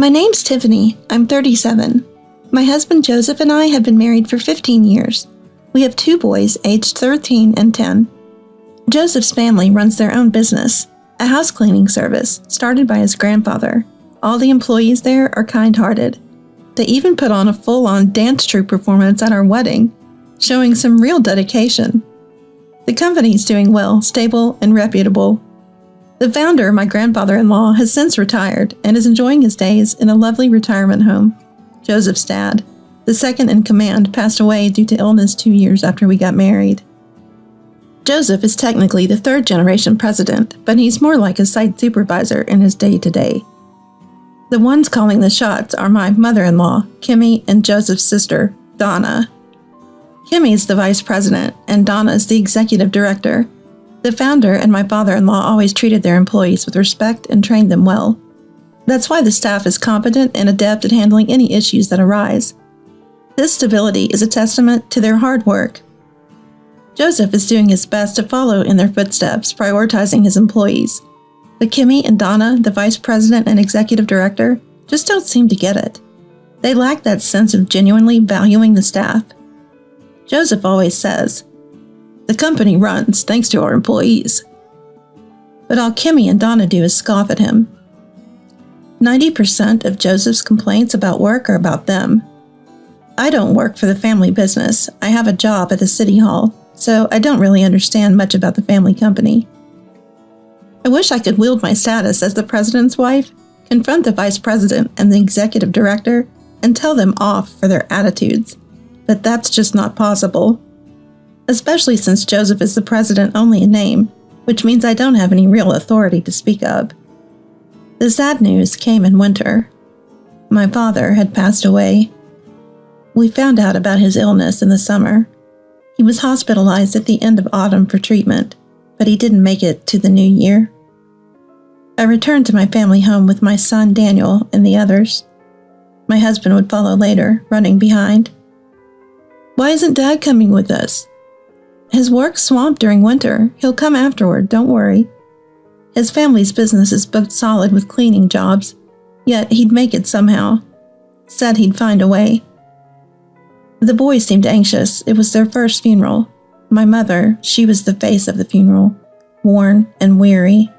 My name's Tiffany. I'm 37. My husband Joseph and I have been married for 15 years. We have 2 boys aged 13 and 10. Joseph's family runs their own business, a house cleaning service started by his grandfather. All the employees there are kind-hearted. They even put on a full-on dance troupe performance at our wedding, showing some real dedication. The company's doing well, stable, and reputable. The founder, my grandfather-in-law, has since retired and is enjoying his days in a lovely retirement home. Joseph's dad, the second in command, passed away due to illness 2 years after we got married. Joseph is technically the 3rd-generation president, but he's more like a site supervisor in his day-to-day. The ones calling the shots are my mother-in-law, Kimmy, and Joseph's sister, Donna. Kimmy is the vice president, and Donna is the executive director. The founder and my father-in-law always treated their employees with respect and trained them well. That's why the staff is competent and adept at handling any issues that arise. This stability is a testament to their hard work. Joseph is doing his best to follow in their footsteps, prioritizing his employees. But Kimmy and Donna, the vice president and executive director, just don't seem to get it. They lack that sense of genuinely valuing the staff. Joseph always says, "The company runs thanks to our employees." But all Kimmy and Donna do is scoff at him. 90% of Joseph's complaints about work are about them. I don't work for the family business. I have a job at the city hall, so I don't really understand much about the family company. I wish I could wield my status as the president's wife, confront the vice president and the executive director, and tell them off for their attitudes. But that's just not possible. Especially since Joseph is the president only in name, which means I don't have any real authority to speak of. The sad news came in winter. My father had passed away. We found out about his illness in the summer. He was hospitalized at the end of autumn for treatment, but he didn't make it to the new year. I returned to my family home with my son Daniel and the others. My husband would follow later, running behind. "Why isn't Dad coming with us?" "His work's swamped during winter. He'll come afterward, don't worry." His family's business is booked solid with cleaning jobs, yet he'd make it somehow. Said he'd find a way. The boys seemed anxious. It was their first funeral. My mother, she was the face of the funeral, worn and weary.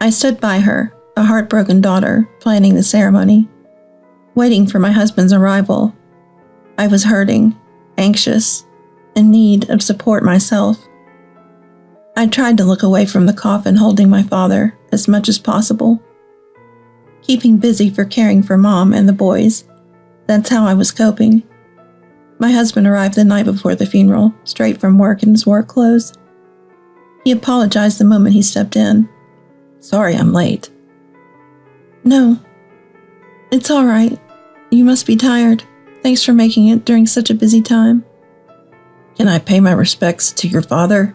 I stood by her, a heartbroken daughter, planning the ceremony, waiting for my husband's arrival. I was hurting, anxious, in need of support myself. I tried to look away from the coffin holding my father as much as possible, keeping busy for caring for Mom and the boys. That's how I was coping. My husband arrived the night before the funeral, straight from work in his work clothes. He apologized the moment he stepped in. "Sorry I'm late." "No, it's all right. You must be tired. Thanks for making it during such a busy time." "Can I pay my respects to your father?"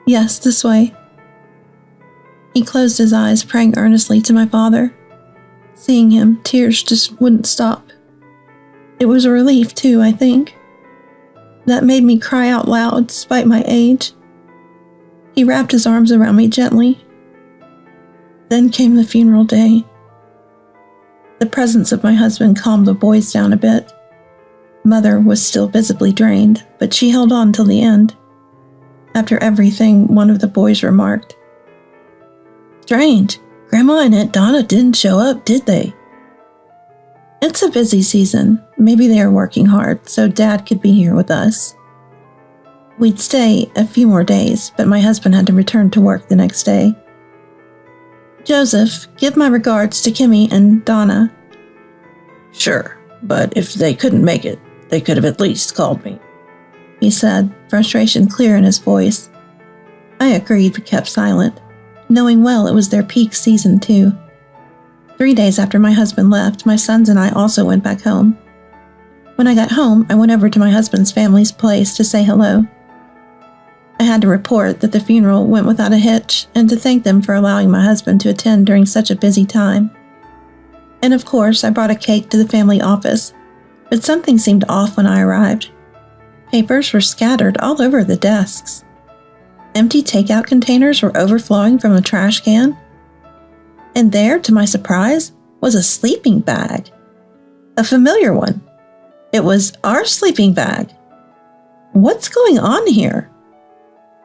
"Yes, this way." He closed his eyes, praying earnestly to my father. Seeing him, tears just wouldn't stop. It was a relief, too, I think. That made me cry out loud, despite my age. He wrapped his arms around me gently. Then came the funeral day. The presence of my husband calmed the boys down a bit. Mother was still visibly drained, but she held on till the end. After everything, one of the boys remarked, "Strange, Grandma and Aunt Donna didn't show up, did they?" "It's a busy season. Maybe they are working hard, so Dad could be here with us." We'd stay a few more days, but my husband had to return to work the next day. "Joseph, give my regards to Kimmy and Donna." "Sure, but if they couldn't make it, they could have at least called me," he said, frustration clear in his voice. I agreed but kept silent, knowing well it was their peak season too. 3 days after my husband left, my sons and I also went back home. When I got home, I went over to my husband's family's place to say hello. I had to report that the funeral went without a hitch and to thank them for allowing my husband to attend during such a busy time. And of course, I brought a cake to the family office, but something seemed off when I arrived. Papers were scattered all over the desks. Empty takeout containers were overflowing from the trash can. And there, to my surprise, was a sleeping bag. A familiar one. It was our sleeping bag. What's going on here?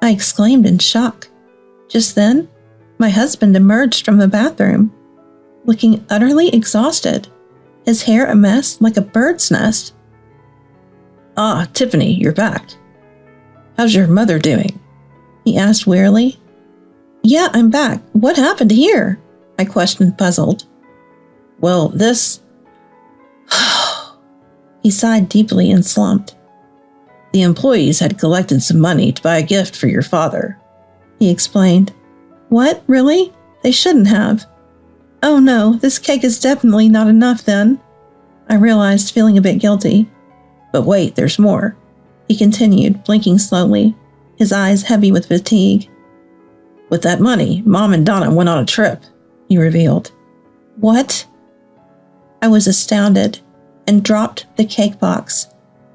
I exclaimed in shock. Just then, my husband emerged from the bathroom, looking utterly exhausted, his hair a mess like a bird's nest. "Ah, Tiffany, you're back. How's your mother doing?" he asked wearily. "Yeah, I'm back. What happened here?" I questioned, puzzled. "Well, this..." He sighed deeply and slumped. "The employees had collected some money to buy a gift for your father," he explained. "What, really? They shouldn't have. Oh no, this cake is definitely not enough then," I realized, feeling a bit guilty. "But wait, there's more," he continued, blinking slowly, his eyes heavy with fatigue. "With that money, Mom and Donna went on a trip," he revealed. "What?" I was astounded and dropped the cake box,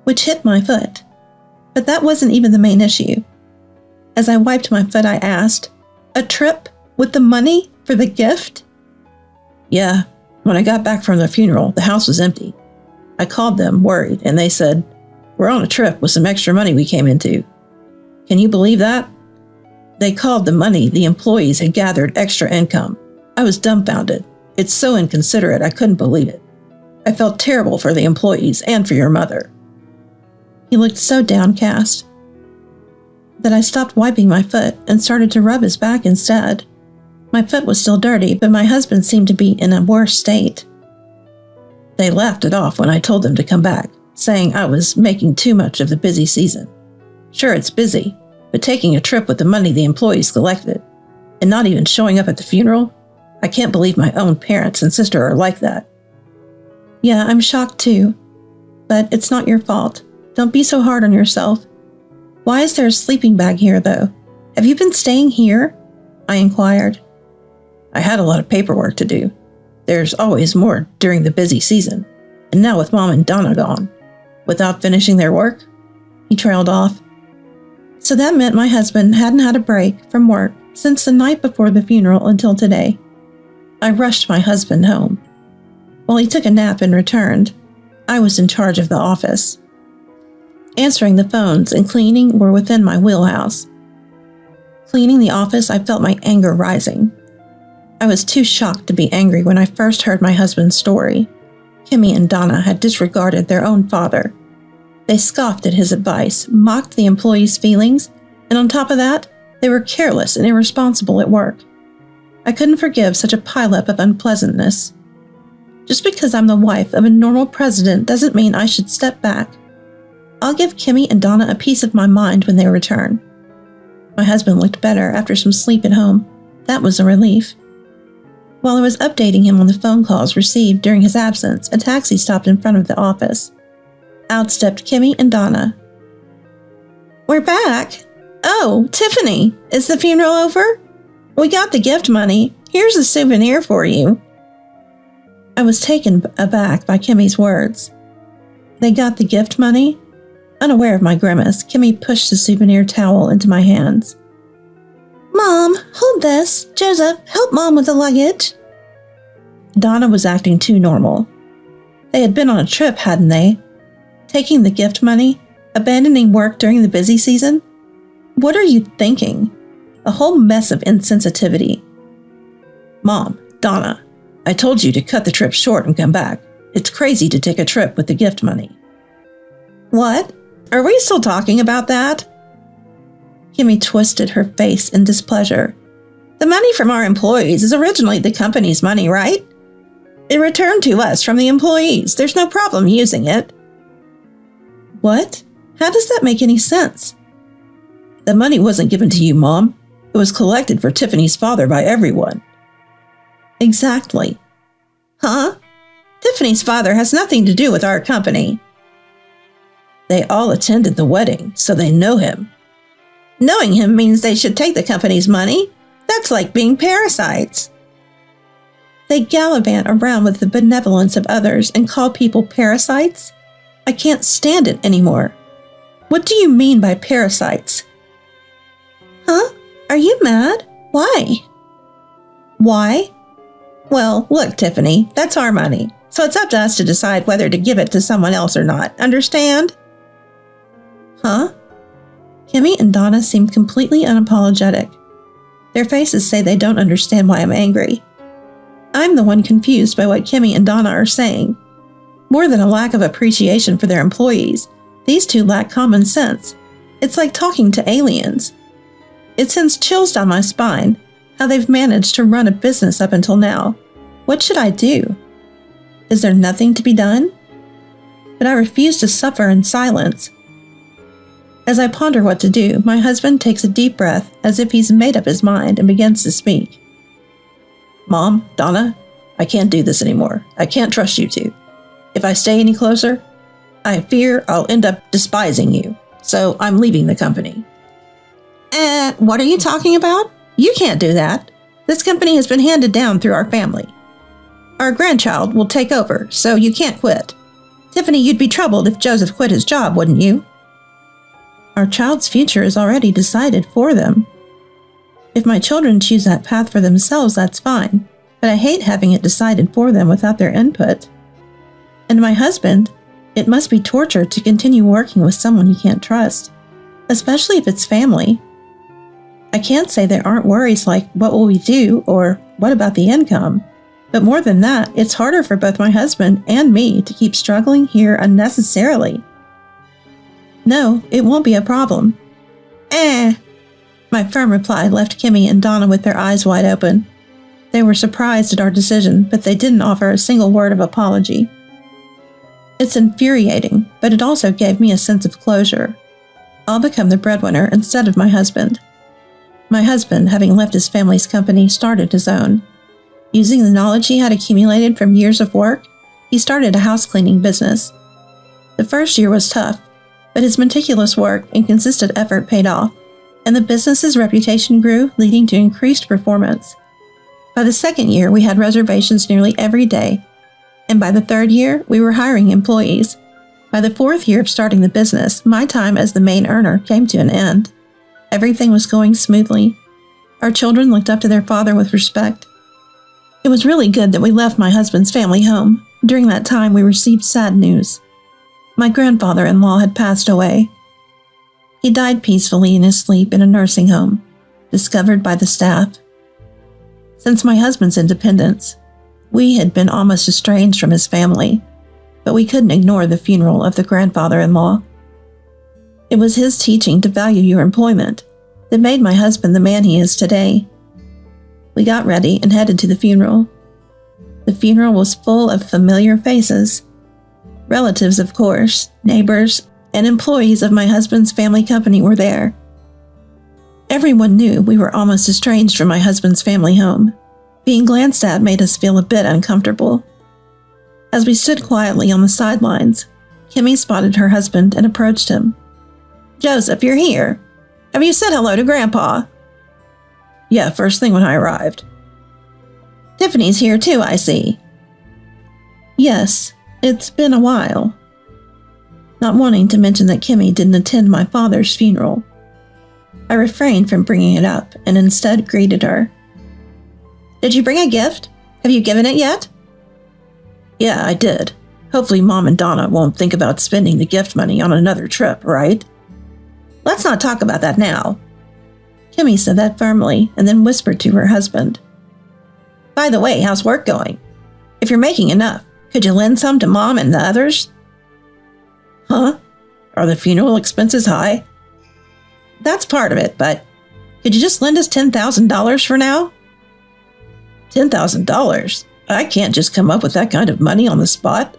which hit my foot. But that wasn't even the main issue. As I wiped my foot, I asked, "A trip with the money for the gift?" "Yeah, when I got back from the funeral, the house was empty. I called them, worried, and they said, 'We're on a trip with some extra money we came into.' Can you believe that? They called the money the employees had gathered extra income. I was dumbfounded. It's so inconsiderate, I couldn't believe it. I felt terrible for the employees and for your mother." He looked so downcast that I stopped wiping my foot and started to rub his back instead. My foot was still dirty, but my husband seemed to be in a worse state. "They laughed it off when I told them to come back, saying I was making too much of the busy season. Sure, it's busy, but taking a trip with the money the employees collected, and not even showing up at the funeral? I can't believe my own parents and sister are like that." "Yeah, I'm shocked too. But it's not your fault. Don't be so hard on yourself. Why is there a sleeping bag here, though? Have you been staying here?" I inquired. "I had a lot of paperwork to do. There's always more during the busy season, and now with Mom and Donna gone, without finishing their work," he trailed off. So that meant my husband hadn't had a break from work since the night before the funeral until today. I rushed my husband home. While he took a nap and returned, I was in charge of the office. Answering the phones and cleaning were within my wheelhouse. Cleaning the office, I felt my anger rising. I was too shocked to be angry when I first heard my husband's story. Kimmy and Donna had disregarded their own father. They scoffed at his advice, mocked the employees' feelings, and on top of that, they were careless and irresponsible at work. I couldn't forgive such a pileup of unpleasantness. Just because I'm the wife of a normal president doesn't mean I should step back. I'll give Kimmy and Donna a piece of my mind when they return. My husband looked better after some sleep at home. That was a relief. While I was updating him on the phone calls received during his absence, a taxi stopped in front of the office. Out stepped Kimmy and Donna. "We're back. Oh, Tiffany, is the funeral over? We got the gift money. Here's a souvenir for you." I was taken aback by Kimmy's words. They got the gift money? Unaware of my grimace, Kimmy pushed the souvenir towel into my hands. "Mom, hold this. Joseph, help Mom with the luggage." Donna was acting too normal. They had been on a trip, hadn't they? Taking the gift money? Abandoning work during the busy season? What are you thinking? A whole mess of insensitivity. "Mom, Donna, I told you to cut the trip short and come back. It's crazy to take a trip with the gift money." "What? Are we still talking about that?" Kimmy twisted her face in displeasure. "The money from our employees is originally the company's money, right? It returned to us from the employees. There's no problem using it." "What? How does that make any sense?" "The money wasn't given to you, Mom. It was collected for Tiffany's father by everyone." "Exactly." "Huh? Tiffany's father has nothing to do with our company." "They all attended the wedding, so they know him." "Knowing him means they should take the company's money? That's like being parasites." "They gallivant around with the benevolence of others and call people parasites? I can't stand it anymore. What do you mean by parasites?" "Huh? Are you mad? Why?" "Why? Well, look, Tiffany, that's our money, so it's up to us to decide whether to give it to someone else or not. Understand? Huh? Kimmy and Donna seem completely unapologetic. Their faces say they don't understand why I'm angry. I'm the one confused by what Kimmy and Donna are saying. More than a lack of appreciation for their employees, these two lack common sense. It's like talking to aliens. It sends chills down my spine, how they've managed to run a business up until now. What should I do? Is there nothing to be done? But I refuse to suffer in silence. As I ponder what to do, my husband takes a deep breath as if he's made up his mind and begins to speak. Mom, Donna, I can't do this anymore. I can't trust you two. If I stay any closer, I fear I'll end up despising you. So I'm leaving the company. What are you talking about? You can't do that. This company has been handed down through our family. Our grandchild will take over, so you can't quit. Tiffany, you'd be troubled if Joseph quit his job, wouldn't you? Our child's future is already decided for them. If my children choose that path for themselves, that's fine, but I hate having it decided for them without their input. And my husband, it must be torture to continue working with someone you can't trust, especially if it's family. I can't say there aren't worries like, what will we do, or what about the income? But more than that, it's harder for both my husband and me to keep struggling here unnecessarily. No, it won't be a problem. My firm reply left Kimmy and Donna with their eyes wide open. They were surprised at our decision, but they didn't offer a single word of apology. It's infuriating, but it also gave me a sense of closure. I'll become the breadwinner instead of my husband. My husband, having left his family's company, started his own. Using the knowledge he had accumulated from years of work, he started a house cleaning business. The first year was tough, but his meticulous work and consistent effort paid off, and the business's reputation grew, leading to increased performance. By the second year, we had reservations nearly every day, and by the third year, we were hiring employees. By the fourth year of starting the business, my time as the main earner came to an end. Everything was going smoothly. Our children looked up to their father with respect. It was really good that we left my husband's family home. During that time, we received sad news. My grandfather-in-law had passed away. He died peacefully in his sleep in a nursing home, discovered by the staff. Since my husband's independence, we had been almost estranged from his family, but we couldn't ignore the funeral of the grandfather-in-law. It was his teaching to value your employment that made my husband the man he is today. We got ready and headed to the funeral. The funeral was full of familiar faces. Relatives, of course, neighbors, and employees of my husband's family company were there. Everyone knew we were almost estranged from my husband's family home. Being glanced at made us feel a bit uncomfortable. As we stood quietly on the sidelines, Kimmy spotted her husband and approached him. Joseph, you're here. Have you said hello to Grandpa? Yeah, first thing when I arrived. Tiffany's here too, I see. Yes, it's been a while. Not wanting to mention that Kimmy didn't attend my father's funeral, I refrained from bringing it up and instead greeted her. Did you bring a gift? Have you given it yet? Yeah, I did. Hopefully Mom and Donna won't think about spending the gift money on another trip, right? Let's not talk about that now. Kimmy said that firmly and then whispered to her husband. By the way, how's work going? If you're making enough, could you lend some to Mom and the others? Huh? Are the funeral expenses high? That's part of it, but could you just lend us $10,000 for now? $10,000? I can't just come up with that kind of money on the spot.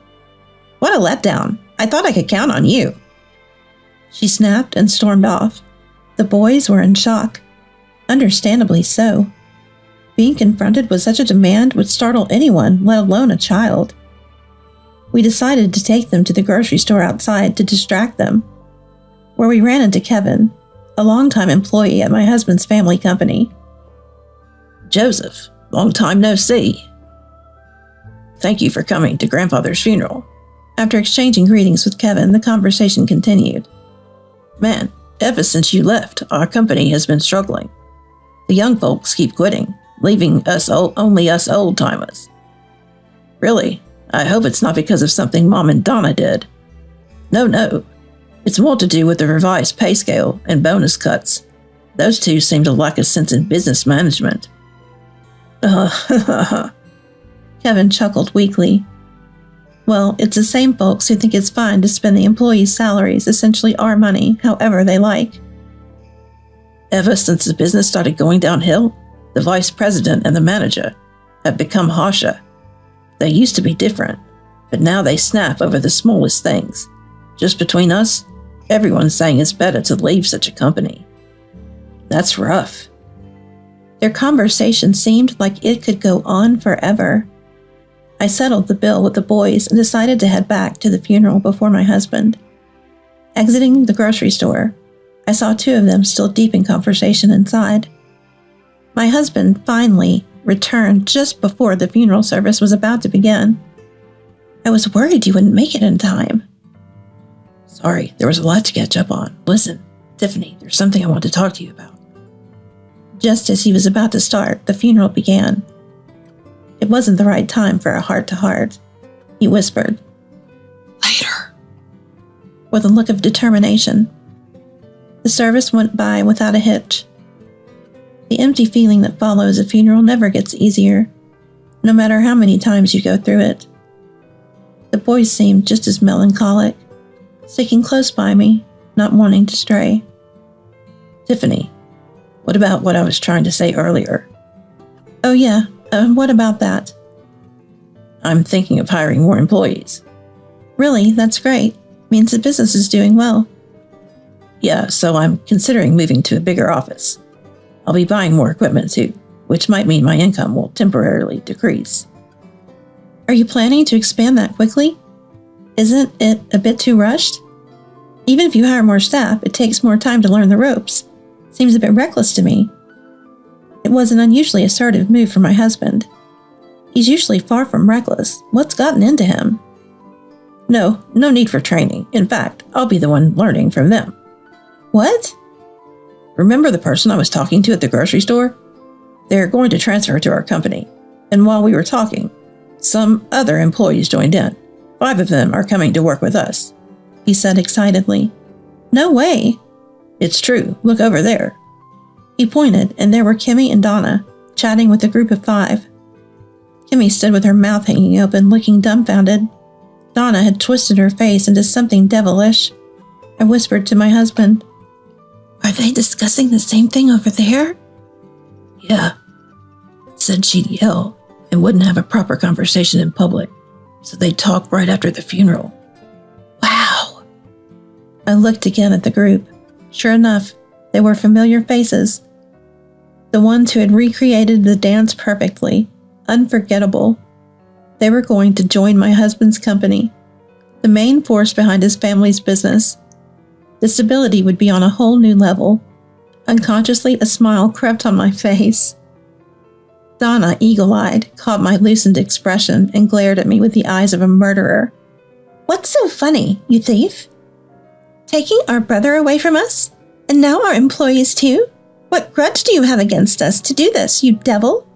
What a letdown. I thought I could count on you. She snapped and stormed off. The boys were in shock. Understandably so. Being confronted with such a demand would startle anyone, let alone a child. We decided to take them to the grocery store outside to distract them, where we ran into Kevin, a longtime employee at my husband's family company. Joseph, long time no see. Thank you for coming to Grandfather's funeral. After exchanging greetings with Kevin, the conversation continued. Man, ever since you left, our company has been struggling. The young folks keep quitting. leaving only us old-timers. Really, I hope it's not because of something Mom and Donna did. No. It's more to do with the revised pay scale and bonus cuts. Those two seem to lack a sense in business management. Kevin chuckled weakly. Well, it's the same folks who think it's fine to spend the employees' salaries, essentially our money, however they like. Ever since the business started going downhill, the vice president and the manager have become harsher. They used to be different, but now they snap over the smallest things. Just between us, everyone's saying it's better to leave such a company. That's rough. Their conversation seemed like it could go on forever. I settled the bill with the boys and decided to head back to the funeral before my husband. Exiting the grocery store, I saw two of them still deep in conversation inside. My husband finally returned just before the funeral service was about to begin. I was worried you wouldn't make it in time. Sorry, there was a lot to catch up on. Listen, Tiffany, there's something I want to talk to you about. Just as he was about to start, the funeral began. It wasn't the right time for a heart-to-heart. He whispered, "Later," with a look of determination. The service went by without a hitch. The empty feeling that follows a funeral never gets easier, no matter how many times you go through it. The boys seemed just as melancholic, sticking close by me, not wanting to stray. Tiffany, what about what I was trying to say earlier? Oh yeah, what about that? I'm thinking of hiring more employees. Really? That's great. Means the business is doing well. Yeah, so I'm considering moving to a bigger office. I'll be buying more equipment too, which might mean my income will temporarily decrease. Are you planning to expand that quickly? Isn't it a bit too rushed? Even if you hire more staff, it takes more time to learn the ropes. Seems a bit reckless to me. It was an unusually assertive move for my husband. He's usually far from reckless. What's gotten into him? No need for training. In fact, I'll be the one learning from them. What? Remember the person I was talking to at the grocery store? They're going to transfer to our company. And while we were talking, some other employees joined in. 5 of them are coming to work with us, he said excitedly. No way. It's true. Look over there. He pointed, and there were Kimmy and Donna, chatting with a group of 5. Kimmy stood with her mouth hanging open, looking dumbfounded. Donna had twisted her face into something devilish. I whispered to my husband, "Are they discussing the same thing over there?" "Yeah," said she'd yell and wouldn't have a proper conversation in public, so they'd talk right after the funeral. Wow. I looked again at the group. Sure enough, they were familiar faces. The ones who had recreated the dance perfectly, unforgettable. They were going to join my husband's company, the main force behind his family's business. The stability would be on a whole new level. Unconsciously, a smile crept on my face. Donna, eagle-eyed, caught my loosened expression and glared at me with the eyes of a murderer. What's so funny, you thief? Taking our brother away from us? And now our employees too? What grudge do you have against us to do this, you devil?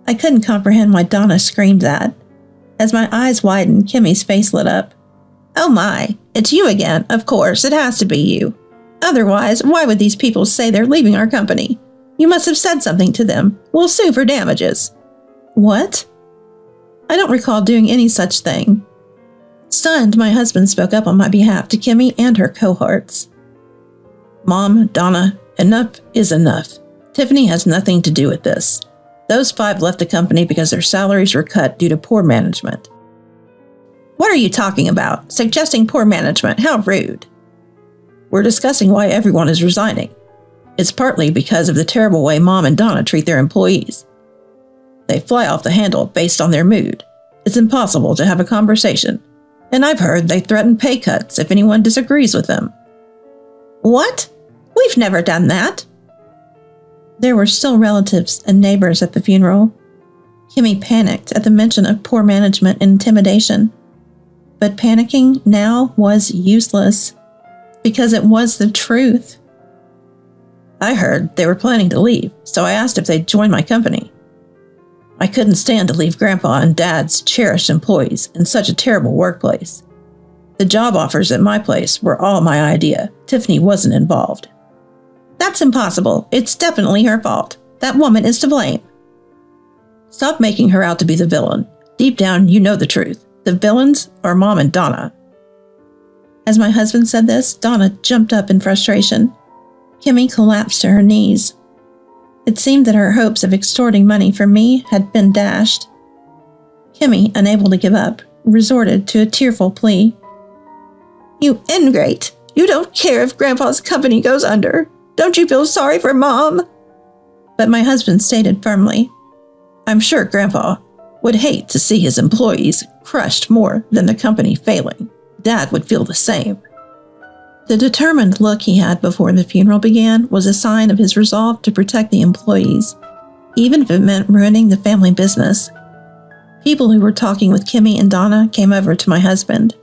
I couldn't comprehend why Donna screamed that. As my eyes widened, Kimmy's face lit up. Oh my, it's you again. Of course, it has to be you. Otherwise, why would these people say they're leaving our company? You must have said something to them. We'll sue for damages. What? I don't recall doing any such thing. Stunned, my husband spoke up on my behalf to Kimmy and her cohorts. Mom, Donna, enough is enough. Tiffany has nothing to do with this. Those 5 left the company because their salaries were cut due to poor management. What are you talking about? Suggesting poor management? How rude. We're discussing why everyone is resigning. It's partly because of the terrible way Mom and Donna treat their employees. They fly off the handle based on their mood. It's impossible to have a conversation. And I've heard they threaten pay cuts if anyone disagrees with them. What? We've never done that. There were still relatives and neighbors at the funeral. Kimmy panicked at the mention of poor management and intimidation. But panicking now was useless, because it was the truth. I heard they were planning to leave, so I asked if they'd join my company. I couldn't stand to leave Grandpa and Dad's cherished employees in such a terrible workplace. The job offers at my place were all my idea. Tiffany wasn't involved. That's impossible. It's definitely her fault. That woman is to blame. Stop making her out to be the villain. Deep down, you know the truth. The villains are Mom and Donna. As my husband said this, Donna jumped up in frustration. Kimmy collapsed to her knees. It seemed that her hopes of extorting money from me had been dashed. Kimmy, unable to give up, resorted to a tearful plea. You ingrate! You don't care if Grandpa's company goes under. Don't you feel sorry for Mom? But my husband stated firmly, I'm sure Grandpa would hate to see his employees crushed more than the company failing. Dad would feel the same. The determined look he had before the funeral began was a sign of his resolve to protect the employees, even if it meant ruining the family business. People who were talking with Kimmy and Donna came over to my husband.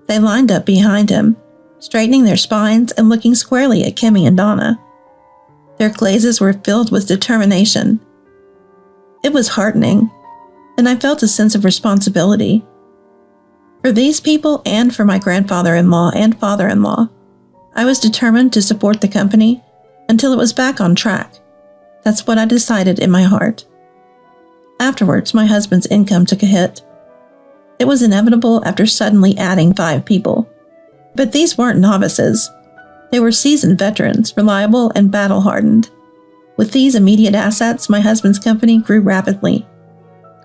They lined up behind him, straightening their spines and looking squarely at Kimmy and Donna. Their glazes were filled with determination. It was heartening, and I felt a sense of responsibility. For these people and for my grandfather-in-law and father-in-law, I was determined to support the company until it was back on track. That's what I decided in my heart. Afterwards, my husband's income took a hit. It was inevitable after suddenly adding 5 people. But these weren't novices. They were seasoned veterans, reliable and battle-hardened. With these immediate assets, my husband's company grew rapidly.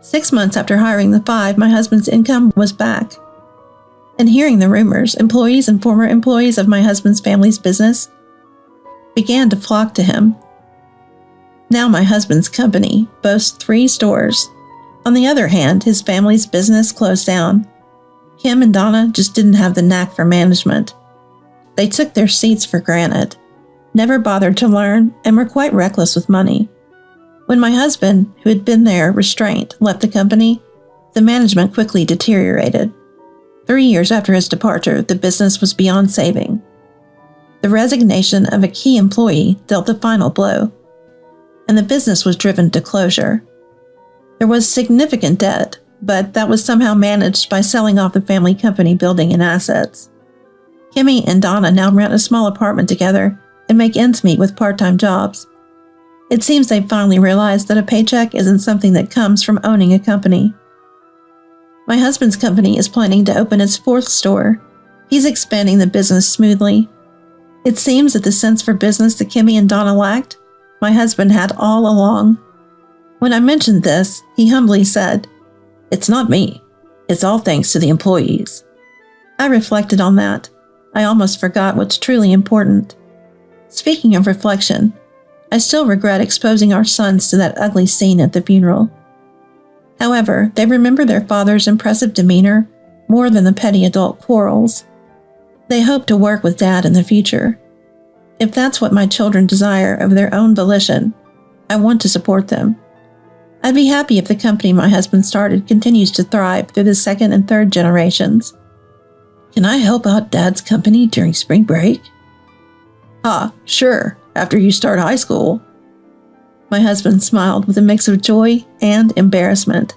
6 months after hiring the 5, my husband's income was back. And hearing the rumors, employees and former employees of my husband's family's business began to flock to him. Now my husband's company boasts 3 stores. On the other hand, his family's business closed down. Kim and Donna just didn't have the knack for management. They took their seats for granted, never bothered to learn, and were quite reckless with money. When my husband, who had been their restraint, left the company, the management quickly deteriorated. 3 years after his departure, the business was beyond saving. The resignation of a key employee dealt the final blow, and the business was driven to closure. There was significant debt, but that was somehow managed by selling off the family company building and assets. Kimmy and Donna now rent a small apartment together and make ends meet with part-time jobs. It seems they've finally realized that a paycheck isn't something that comes from owning a company. My husband's company is planning to open its 4th store. He's expanding the business smoothly. It seems that the sense for business that Kimmy and Donna lacked, my husband had all along. When I mentioned this, he humbly said, "It's not me. It's all thanks to the employees." I reflected on that. I almost forgot what's truly important. Speaking of reflection, I still regret exposing our sons to that ugly scene at the funeral. However, they remember their father's impressive demeanor more than the petty adult quarrels. They hope to work with Dad in the future. If that's what my children desire of their own volition, I want to support them. I'd be happy if the company my husband started continues to thrive through the 2nd and 3rd generations. Can I help out Dad's company during spring break? Sure, after you start high school. My husband smiled with a mix of joy and embarrassment.